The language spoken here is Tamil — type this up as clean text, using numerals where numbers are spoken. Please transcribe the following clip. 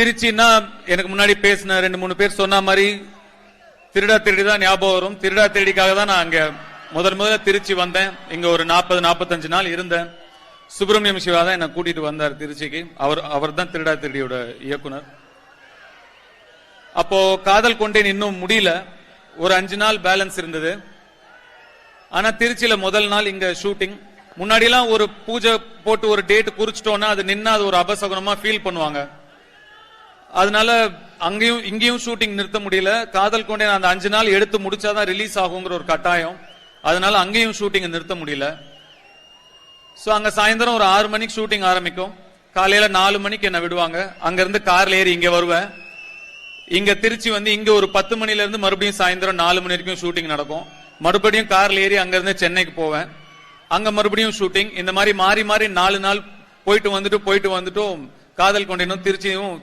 திருச்சின்னா எனக்கு முன்னாடி பேசின 2-3 பேர் சொன்ன மாதிரி திருடா திருடி தான் ஞாபகம் வரும். திருடா திருடிக்காக தான் நான் அங்க முதல்ல திருச்சி வந்தேன். இங்க ஒரு 40-45 நாள் இருந்தேன். சுப்பிரமணியம் சிவா தான் என்ன கூட்டிட்டு வந்தார் திருச்சிக்கு. அவர் தான் திருடா திருடியோட இயக்குனர். அப்போ காதல் கொண்டேன் இன்னும் முடியல, ஒரு 5 நாள் பேலன்ஸ் இருந்தது. ஆனா திருச்சியில முதல் நாள் இங்க ஷூட்டிங். முன்னாடி எல்லாம் ஒரு பூஜை போட்டு ஒரு டேட் குறிச்சிட்டோம்னா அது நின்னா அது ஒரு அபசகுனமா ஃபீல் பண்ணுவாங்க. அதனால அங்கேயும் இங்கேயும் ஷூட்டிங் நிறுத்த முடியல. காதல் கொண்டேன் அந்த 5 நாள் எடுத்து முடிச்சாதான் ரிலீஸ் ஆகுங்கிற ஒரு கட்டாயம். அதனால அங்கேயும் ஷூட்டிங் நிறுத்த முடியல. சோ அங்க சாயந்தரம் ஒரு 6 மணிக்கு ஷூட்டிங் ஆரம்பிக்கும். காலையில 4 மணிக்கு என்ன விடுவாங்க. அங்க இருந்து கார்ல ஏறி இங்க வருவேன். இங்க திருச்சி வந்து இங்க ஒரு 10 மணில இருந்து மறுபடியும் சாயந்தரம் 4 மணி வரைக்கும் ஷூட்டிங் நடக்கும். மறுபடியும் கார்ல ஏறி அங்க இருந்து சென்னைக்கு போவேன். அங்க மறுபடியும் ஷூட்டிங். இந்த மாதிரி மாறி மாறி 4 நாள் போயிட்டு வந்துட்டும் காதல் கொண்டேனும் திருச்சியும்